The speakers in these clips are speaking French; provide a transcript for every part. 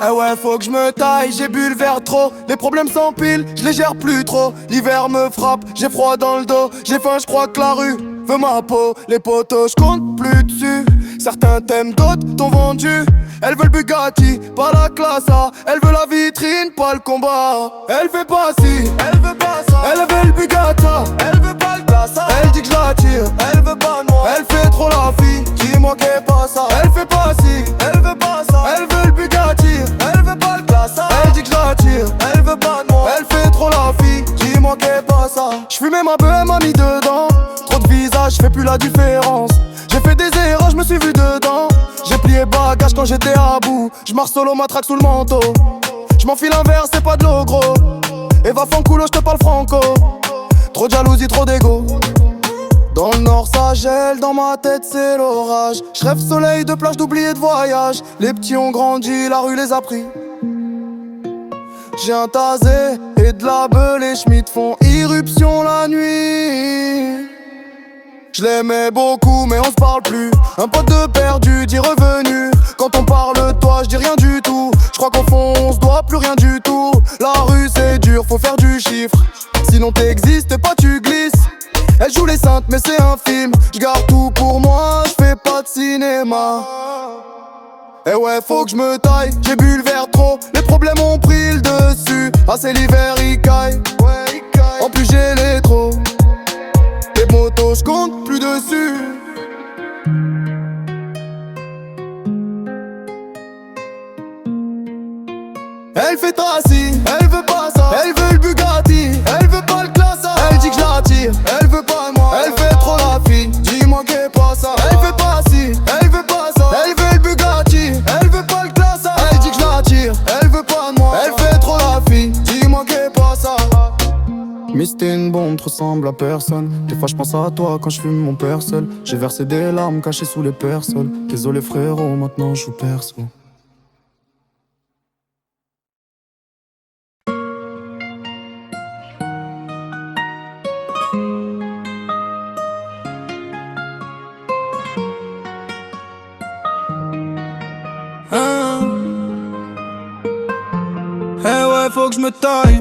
Eh ouais, faut que je me taille, j'ai bu le verre trop. Les problèmes s'empilent, je les gère plus trop. L'hiver me frappe, j'ai froid dans le dos. J'ai faim, je crois que la rue veut ma peau. Les potos, je compte plus dessus. Certains t'aiment, d'autres t'ont vendu. Elle veut le Bugatti, pas la classe A. Elle veut la vitrine, pas le combat. Elle fait pas ci, elle veut pas ça. Elle veut le Bugatti, elle veut pas le classe A. Elle dit que je la tire, elle veut pas de moi. Elle fait trop la fille, dis-moi qu'elle pas ça. Elle fait pas ci, elle veut pas ça. Elle veut le Bugatti, elle veut pas le classe A. Elle dit que je la tire, elle veut pas de moi. Elle fait trop la fille, dis-moi qu'elle pas ça. J'fumais ma beuh, elle m'a mis dedans. Trop de visage, j'fais plus la différence. J'ai fait des erreurs, j'me suis vu dedans. J'ai plié bagage quand j'étais à bout. J'marche solo, matraque sous le manteau. J'm'enfile un verre, c'est pas de l'eau gros. Et va fanculo, j'te parle franco. Trop de jalousie, trop d'ego. Dans le nord ça gèle, dans ma tête c'est l'orage. J'rêve soleil de plage, d'oublier de voyage. Les petits ont grandi, la rue les a pris. J'ai un tasé et de la beuh, les schmitts font irruption la nuit. Je l'aimais beaucoup mais on se parle plus. Un pote de perdu dit revenu. Quand on parle de toi je dis rien du tout. Je crois qu'au fond on se doit plus rien du tout. La rue c'est dur, faut faire du chiffre. Sinon t'existes pas, tu glisses. Elle joue les saintes mais c'est un film. Je garde tout pour moi, je fais pas de cinéma. Eh ouais faut que je me taille, j'ai bu le verre trop. Les problèmes ont pris le dessus. Ah c'est l'hiver il caille. En plus j'ai les trop. Les motos, je compte plus dessus. Elle fait Tracy, elle veut pas ça. Elle veut le Bugatti, elle veut pas le classe A. Elle dit que je la tire, elle veut pas moi. Elle fait trop la fille, dis-moi qu'elle pas ça. Elle fait pas ci, elle veut pas ça. Elle veut le Bugatti, elle veut pas le classe A. Elle dit que je la tire, elle veut pas de moi. Elle fait trop la fille, dis-moi qu'elle pas ça. Miss t'es une bombe, te ressemble à personne. Des fois je pense à toi quand je fume mon père seul. J'ai versé des larmes cachées sous les personnes. Désolé frérot, maintenant je joue perso. Eh ouais faut que je me taille.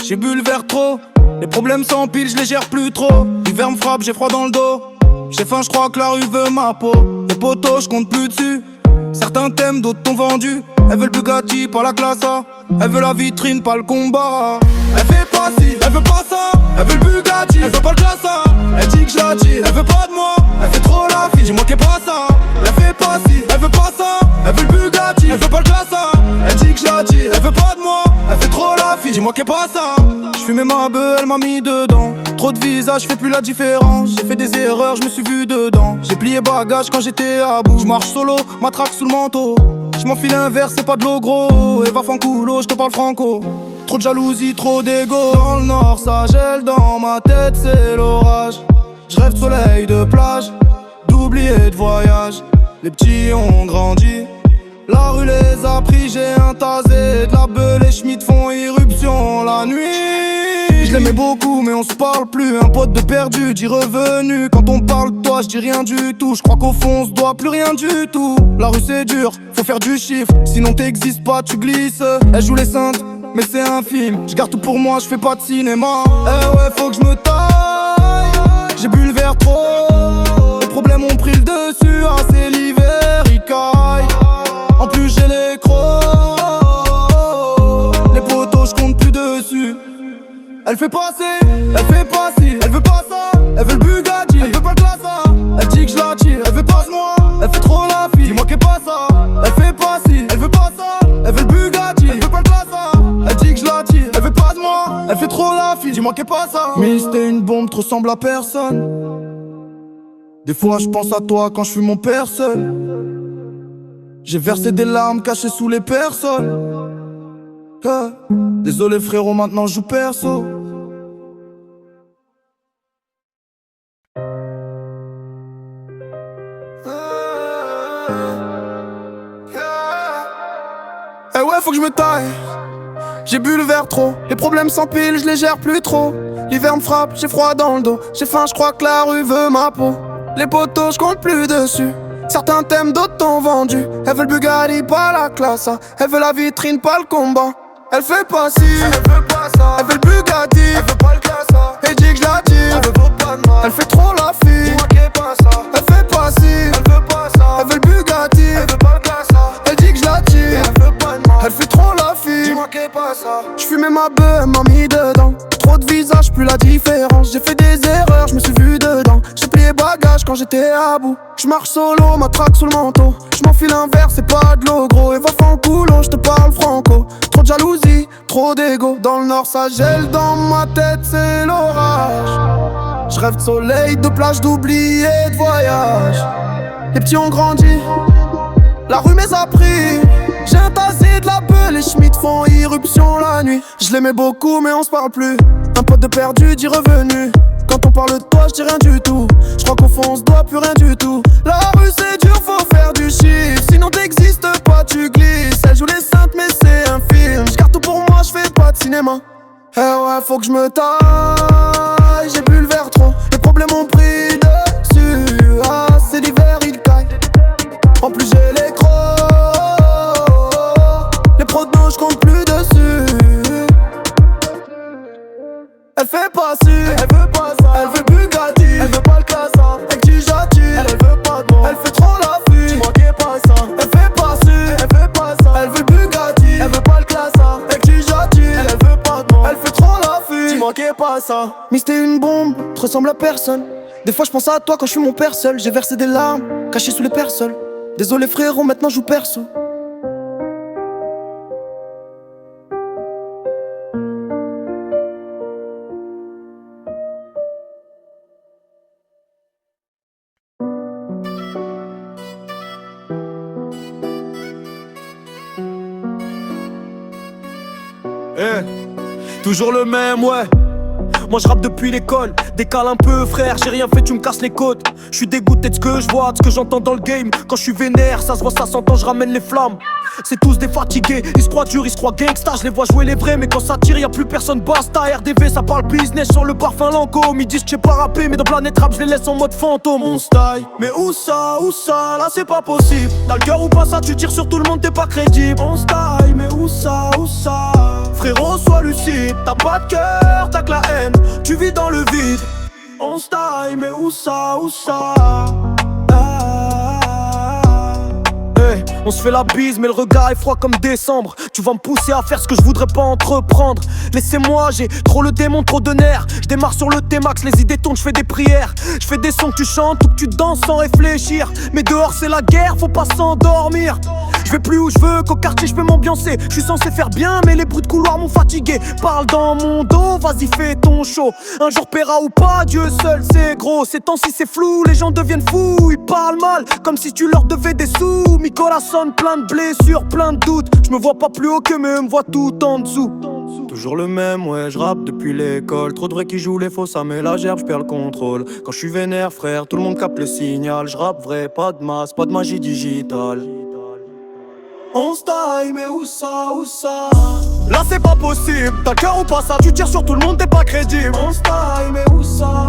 J'ai bu le verre trop. Les problèmes s'empilent, je les gère plus trop. L'hiver me frappe, j'ai froid dans le dos. J'ai faim, je crois que la rue veut ma peau. Les potos, je compte plus dessus. Certains t'aiment, d'autres t'ont vendu. Elle veut le Bugatti, pas la classe A. Elle veut la vitrine, pas le combat. Elle fait pas ci, elle veut pas ça. Elle veut le Bugatti, elle veut pas le classe A. Elle dit que je la tire, elle veut pas de moi. Elle fait trop la fille, dis-moi qu'elle pas ça. Elle fait pas ci, elle veut pas ça. Elle veut le Bugatti, elle veut pas le classe A. Elle dit que je la tire, elle veut pas de moi. Elle fait trop la fille, dis-moi qu'elle pas ça. J'fumais ma beuh, elle m'a mis dedans. Trop de visage, j'fais plus la différence. J'ai fait des erreurs, je me suis vu dedans. J'ai plié bagage quand j'étais à bout. J'marche solo, matraque sous le manteau. J'm'enfile un verre, c'est pas de l'eau gros. Et va fanculo, j'te parle franco. Trop de jalousie, trop d'ego. Dans le nord ça gèle, dans ma tête c'est l'orage. J'rêve de soleil de plage, d'oublier de voyage. Les petits ont grandi, la rue les a pris. J'ai un tasé de la beuh, les schmitts font irruption la nuit. Je l'aimais beaucoup mais on se parle plus. Un pote de perdu dit revenu. Quand on parle de toi je dis rien du tout. Je crois qu'au fond on se doit plus rien du tout. La rue c'est dur, faut faire du chiffre. Sinon t'existes pas, tu glisses. Elle joue les saintes mais c'est un film. Je garde tout pour moi, je fais pas de cinéma. Eh ouais faut que je me taille. J'ai bu le verre trop. Les problèmes ont pris le dessus. Ah c'est l'hiver, il caille. En plus j'ai les crocs. Les potos je compte plus dessus. Elle fait passer, elle fait pas ci, elle veut pas ça. Elle veut le Bugatti, elle veut pas le classe A. Elle dit que je la tire, elle veut pas de moi. Elle fait trop la fille, dis-moi qu'elle pas ça. Elle fait pas ci, elle veut pas ça. Elle veut le Bugatti, elle veut pas le classe A. Elle dit que je la tire, elle veut pas de moi. Elle fait trop la fille, dis-moi qu'elle pas ça. Miss t'es une bombe, te ressemble à personne. Des fois je pense à toi quand je fume mon père seul. J'ai versé des larmes cachées sous les personnes. Désolé frérot, maintenant je joue perso. Eh ouais faut que je me taille. J'ai bu le verre trop. Les problèmes s'empilent, je les gère plus trop. L'hiver me frappe, j'ai froid dans le dos. J'ai faim, je crois que la rue veut ma peau. Les potos, je compte plus dessus. Certains t'aiment, d'autres t'ont vendu. Elle veut le Bugatti, pas la classe. Elle veut la vitrine, pas le combat. Elle fait pas ci, elle veut pas ça. Elle veut le Bugatti, elle veut pas le classe. Elle dit que je la tire, elle veut pas de mal. Elle fait trop la fille, dis-moi qu'elle pas ça. Elle fait pas ci, elle veut pas ça. Elle veut le Bugatti, elle veut pas le classe. Elle dit que je la tire, elle veut pas de mal. Elle fait trop la fille, dis-moi qu'elle pas ça. J'fumais ma beuh, elle m'a mis dedans. Trop de visage, plus la différence. J'ai fait des erreurs, je me suis vu dedans. J'ai plié bagages quand j'étais à bout. J'marche solo, ma traque sous le manteau. J'm'enfile un verre, c'est pas de l'eau gros. Et va faire un coulo, j'te parle franco. Trop de jalousie, trop d'ego. Dans le nord ça gèle, dans ma tête c'est l'orage. J'rêve de soleil, de plage, d'oubli et de voyage. Les petits ont grandi, la rue m'est a pris. J'ai un tassé de la peur, les schmitts font irruption la nuit. Je l'aimais beaucoup mais on se parle plus. Un pote de perdu dit revenu. Quand on parle de toi je dis rien du tout. Je crois qu'au fond on se doit plus rien du tout. La rue c'est dur, faut faire du chiffre. Sinon t'existes pas, tu glisses. Elle joue les saintes mais c'est un film. J'garde tout pour moi, je fais pas de cinéma. Eh ouais, faut que je me taille. J'ai bu le verre trop, les problèmes ont pris dessus. Ah, c'est l'hiver, il caille. En plus j'ai les crocs. Les pronos, j'compte plus dessus. Elle fait pas su, elle veut pas ça. Elle veut Bugatti, elle veut pas le classe. Elle dit j'attire, elle veut pas de moi. Elle fait trop la fille, dis-moi qu'elle pas ça. Elle fait pas su, elle veut pas ça. Elle veut Bugatti, elle veut pas le classe. Elle dit j'attire, elle veut pas de moi. Elle fait trop la fille, dis-moi qu'elle pas ça. Mais t'es une bombe, tu ressembles à personne. Des fois je pense à toi quand je suis mon père seul. J'ai versé des larmes, cachées sous les personnes. Désolé frérot, maintenant je joue perso. Toujours le même, ouais. Moi je rappe depuis l'école, décale un peu frère, j'ai rien fait, tu me casses les côtes. Je suis dégoûté de ce que je vois, de ce que j'entends dans le game. Quand je suis vénère, ça se voit, ça s'entend, je ramène les flammes. C'est tous des fatigués, ils se croient durs, ils se croient gangsta. Je les vois jouer les vrais, mais quand ça tire, y'a plus personne, basta. RDV, ça parle business sur le parfum Lancôme. Ils disent que j'ai pas rappé, mais dans Planète Rap, je les laisse en mode fantôme. On style, mais où ça, là c'est pas possible. T'as le cœur ou pas ça, tu tires sur tout le monde, t'es pas crédible. On style, mais où ça, frérot, sois lucide, t'as pas de cœur, t'as que la haine, tu vis dans le vide. On style, mais où ça Hey, on se fait la bise, mais le regard est froid comme décembre. Tu vas me pousser à faire ce que je voudrais pas entreprendre. Laissez-moi, j'ai trop le démon, trop de nerfs. Je démarre sur le T-Max, les idées tournent, je fais des prières. Je fais des sons que tu chantes ou que tu danses sans réfléchir. Mais dehors c'est la guerre, faut pas s'endormir. Je vais plus où je veux, qu'au quartier je peux m'ambiancer. Je suis censé faire bien, mais les bruits de couloir m'ont fatigué. Parle dans mon dos, vas-y fais ton show. Un jour paiera ou pas, Dieu seul c'est gros. Ces temps-ci c'est flou, les gens deviennent fous. Ils parlent mal, comme si tu leur devais des sous. Nicolas sonne plein de blessures, plein de doutes. Je me vois pas plus haut que mais eux me voient tout en dessous. Toujours le même, ouais, je rappe depuis l'école. Trop de vrais qui jouent les faux, ça met la gerbe, je perds le contrôle. Quand je suis vénère frère, tout le monde capte le signal. Je rappe vrai, pas de masse, pas de magie digitale. On style, mais où ça Là c'est pas possible, t'as le cœur ou pas ça. Tu tires sur tout le monde, t'es pas crédible. On style, mais où ça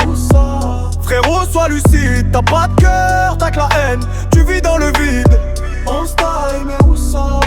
frérot, sois lucide, t'as pas de cœur, t'as que la haine, tu vis dans le vide. On style, mais où ça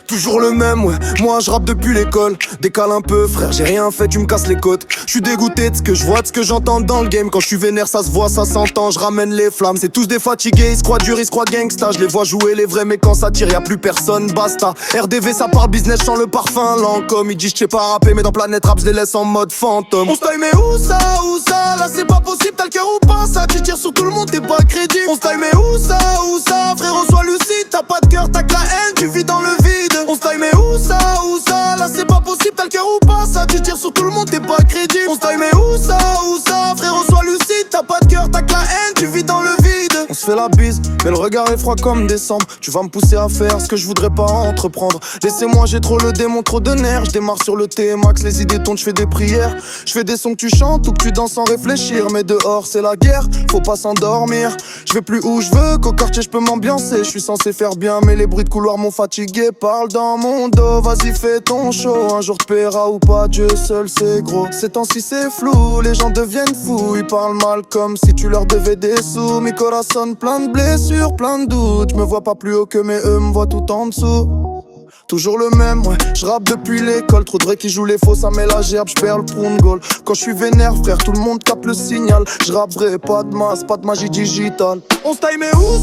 Toujours le même, ouais, moi je rappe depuis l'école. Décale un peu frère, j'ai rien fait, tu me casses les côtes. Je suis dégoûté de ce que je vois, de ce que j'entends dans le game. Quand je suis vénère, ça se voit, ça s'entend, je ramène les flammes. C'est tous des fatigués, ils se croient durs, ils se croient gangsta. Je les vois jouer les vrais, mais quand ça tire, y'a plus personne, basta. RDV, ça parle business, je sens le parfum Lancôme. Ils disent je sais pas rapper, mais dans Planète Rap, je les laisse en mode fantôme. On style, mais où ça là c'est pas possible, t'as le cœur ou pas ça. Tu tires sur tout le monde, t'es pas crédible. On style, mais où ça frérot, sois lucide, t'as pas de cœur, t'as que la haine, tu vis dans le vide. On style, mais où ça là c'est pas possible, t'as le cœur ou pas ça. Tu tires sur tout le monde, t'es pas crédible. On style, mais où ça frérot, sois lucide, t'as pas de cœur, t'as que la haine, tu vis dans le vide. On se fait la bise, mais le regard est froid comme décembre. Tu vas me pousser à faire ce que je voudrais pas entreprendre. Laissez-moi, j'ai trop le démon, trop de nerfs. Je démarre sur le T-Max, les idées tournent, je fais des prières. Je fais des sons que tu chantes ou que tu danses sans réfléchir. Mais dehors c'est la guerre, faut pas s'endormir. Je vais plus où je veux, qu'au quartier je peux m'ambiancer. Je suis censé faire bien, mais les bruits de couloir m'ont fatigué. Parle dans mon dos, vas-y fais ton show. Un jour te paiera ou pas, Dieu seul c'est gros. Ces temps-ci c'est flou, les gens deviennent fous. Ils parlent mal comme si tu leur devais des sous. Mi corazon plein de blessures, plein de doutes. Je me vois pas plus haut que mais eux me voient tout en dessous. Toujours le même, ouais, je rappe depuis l'école. Trop de vrais qui jouent les faux, ça met la gerbe, je perds le pound goal. Quand je suis vénère, frère, tout le monde capte le signal. Je rappe vrai, pas de masse, pas de magie digitale. On se taille mais où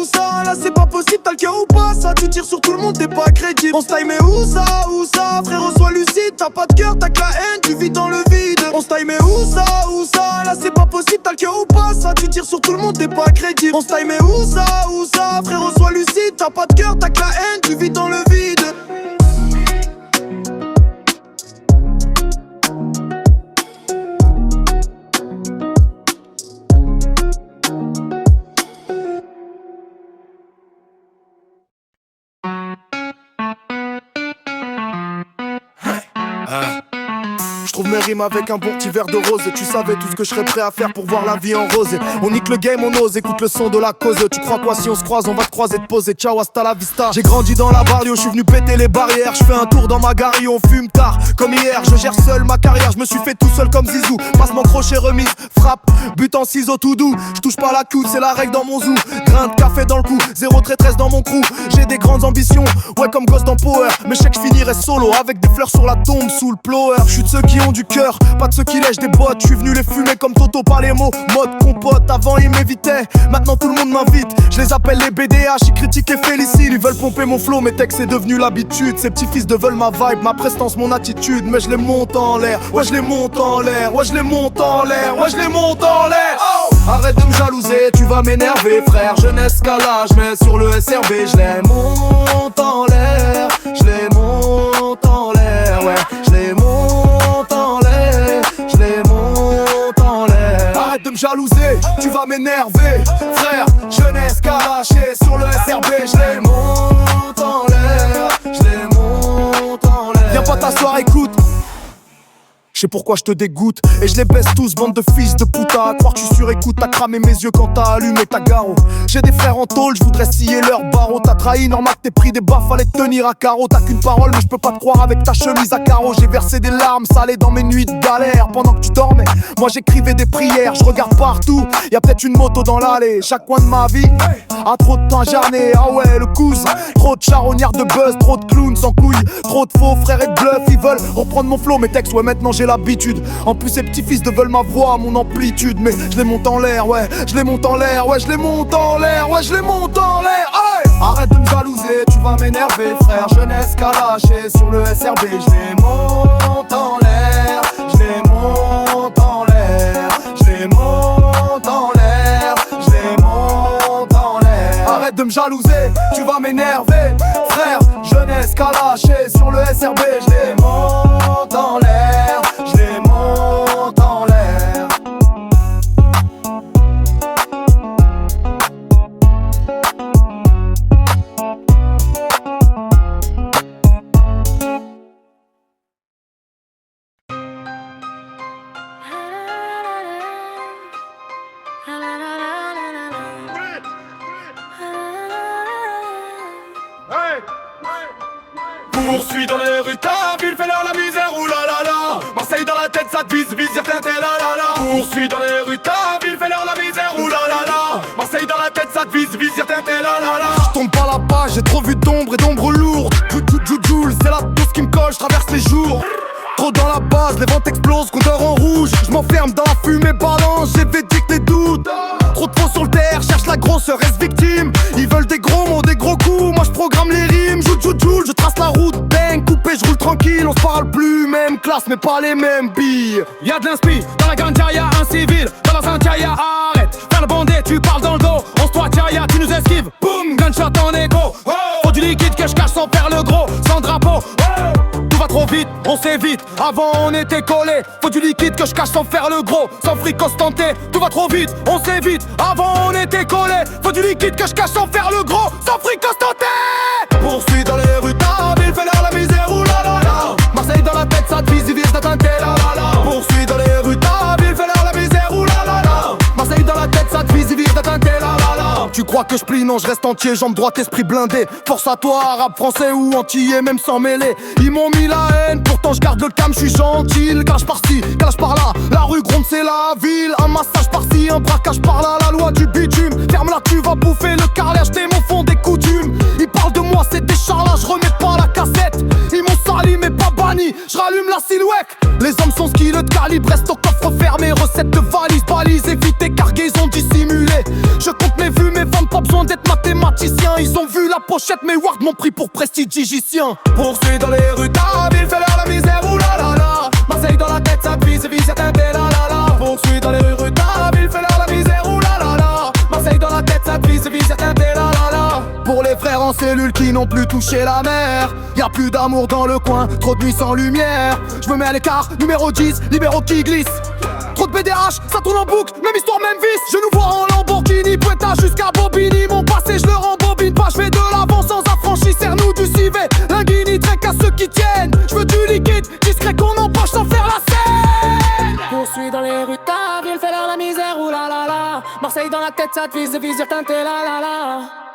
ça, là c'est pas possible, t'as le cœur ou pas ça. Tu tires sur tout le monde, t'es pas crédible. On se taille mais où ça, frérot sois lucide. T'as pas de cœur, t'as que la haine, tu vis dans le vide. On se taille mais où ça, là c'est pas possible, t'as le cœur ou pas ça. Tu tires sur tout le monde, t'es pas crédible. On se taille mais où ça, frérot sois lucide. T'as pas de cœur, t'as que la haine, tu vis dans le vide. Je trouve mes rimes avec un bon petit verre de rose. Tu savais tout ce que je serais prêt à faire pour voir la vie en rose. On nique le game, on ose, écoute le son de la cause. Tu crois quoi si on se croise, on va te croiser, te poser. Ciao, hasta la vista. J'ai grandi dans la barrio, je suis venu péter les barrières. Je fais un tour dans ma gare, on fume tard comme hier. Je gère seul ma carrière, je me suis fait tout seul comme Zizou. Passement crochet remise, frappe, but en ciseaux tout doux. Je touche pas la coude, c'est la règle dans mon zoo. Grain de café dans le cou, 0-13 dans mon crew. J'ai des grandes ambitions, ouais comme Ghost dans Power. Mais je sais que je finirai solo avec des fleurs sur la tombe sous le blower. Je suis de ceux qui ont du cœur, pas de ceux qui lèchent des bottes. Je suis venu les fumer comme Toto par les mots. Mode compote, avant ils m'évitaient, maintenant tout le monde m'invite. Je les appelle les BDH, ils critiquent et félicitent. Ils veulent pomper mon flow, mes textes c'est devenu l'habitude. Ces petits fils de veulent ma vibe, ma prestance, mon attitude. Mais je les monte en l'air, ouais je les monte en l'air. Ouais je les monte en l'air, ouais je les monte en l'air. Oh, arrête de me jalouser, tu vas m'énerver frère. Jeunesse calage, mais sur le SRB je les monte en l'air. Je les monte en l'air, ouais je les monte en l'air. Je les monte en l'air. Arrête de me jalouser, tu vas m'énerver frère. Jeunesse calachée sur le SRB, je les monte en l'air. Je les monte en l'air. Viens pas t'asseoir, écoute. Je sais pourquoi je te dégoûte et je les baisse tous, bande de fils de puta. À croire que je suis sur écoute, t'as cramé mes yeux quand t'as allumé ta garo. J'ai des frères en tôle, je voudrais scier leur barreau. T'as trahi, normal que t'es pris des baffes, fallait tenir à carreau. T'as qu'une parole mais je peux pas te croire avec ta chemise à carreaux. J'ai versé des larmes salées dans mes nuits de galère. Pendant que tu dormais, moi j'écrivais des prières. Je regarde partout, y'a peut-être une moto dans l'allée. Chaque coin de ma vie a trop de temps jarné. Ah ouais le cousin, trop de charognards de buzz, trop de clowns sans couilles, trop de faux frères et de bluff. Ils veulent reprendre mon flow, mes textes, ouais maintenant j'ai l'habitude. En plus ces petits fils de veulent ma voix, mon amplitude. Mais je les monte en l'air, ouais, je les monte en l'air, ouais, je les monte en l'air, ouais, je les monte en l'air. Hey, arrête de me jalouser, tu vas m'énerver frère. Jeunesse calachée sur le SRB, je les monte en l'air. Je les monte en l'air. Je les monte en l'air. Je les monte en l'air. Arrête de me jalouser, tu vas m'énerver frère. Jeunesse calachée sur le SRB, je les monte en l'air. Je les monte en l'air. Poursuis dans les rues, ta ville, fais leur la misère, oulala. Marseille dans la tête, ça te vise, y'a teinté, la la la. Poursuis dans les rues, ta ville, fais leur la misère, oulala. Marseille dans la tête, ça te vise, y'a teinté, la la la. J'tombe pas la page, j'ai trop vu d'ombre et d'ombre lourde. Joule, c'est la dose qui me colle, j'traverse les jours. Trop dans la base, les ventes explosent, compteur en rouge. J'm'enferme dans la fumée, balance, j'ai védique les doutes. Trop de faux sur le terre, cherche la grosseur, reste victime. Ils veulent des gros mots, des gros coups, moi j'programme les rimes. Joule, je trace la route, bang, coupé, j'roule tranquille. On se parle plus, même classe, mais pas les mêmes billes. Y'a de l'inspi, dans la ganja y'a un civil. Dans la Saint-Y'a arrête, faire le bandé, tu parles dans le dos. On se toit, y'a, tu nous esquives, boum, gunshot en écho. Faut du liquide que je cache sans faire le gros, sans drapeau. Tout va trop vite, on s'évite. Avant on était collés, faut du liquide que je cache sans faire le gros. Sans fric ostenté, tout va trop vite, on s'évite. Avant on était collés, faut du liquide que je cache sans faire le gros. Sans fric ostenté. Poursuis dans les rues, ta ville fait l'air la misère, oulala. Marseille dans la tête, ça te vise d'atteinte, la la la. Poursuis dans les rues, ta ville fait l'air la misère, oulala. Marseille dans la tête, ça te vise d'atteinte, la la la. Tu crois que je plie, non, je reste entier, jambe droite, esprit blindé. Force à toi, arabe, français ou antillais, même sans mêler. Ils m'ont mis la haine, pourtant je garde le calme, je suis gentil. Calage par-ci, calage par-là, la rue gronde c'est la ville. Un massage par-ci, un braquage par-là, la loi du bitume. Ferme-la, tu vas bouffer le carrelage, t'es mon fond des coutumes. Ils parlent de moi, c'est des charlas, je remets pas la cassette. Ils m'ont sali mais pas banni, je rallume la silhouette. Les hommes sont skilleux de calibre, reste au coffre fermé. Recettes de valises, balises, éviter cargaison dissimulée. Je compte mes vues, mes ventes, pas besoin d'être mathématicien. Ils ont vu la pochette, mais Ward m'ont pris pour prestidigicien. Poursuis dans les rues, ta ville fait l'air la misère, oulala. Marseille dans la tête, ça vise, certains la la la. Poursuis dans les rues, ta ville fait l'air la misère, oulala. Marseille dans la tête, ça vise, certains la la la. Pour les frères en cellule qui n'ont plus touché la mer, y'a plus d'amour dans le coin, trop de nuit sans lumière. Je me mets à l'écart, numéro 10, libéraux qui glissent. Trop de BDH, ça tourne en boucle, même histoire, même vice. Je nous vois en Lamborghini, Puetta jusqu'à Bobigny. Mon passé, je le rembobine pas, je vais de l'avant sans affranchi. Serre-nous du civet, linguini, trek à ceux qui tiennent. Je veux du liquide, discret qu'on empoche sans faire la scène. Poursuis dans les rues, ta ville fait l'air la misère, oulala. Marseille dans la tête, ça te vise, teinté, la la la.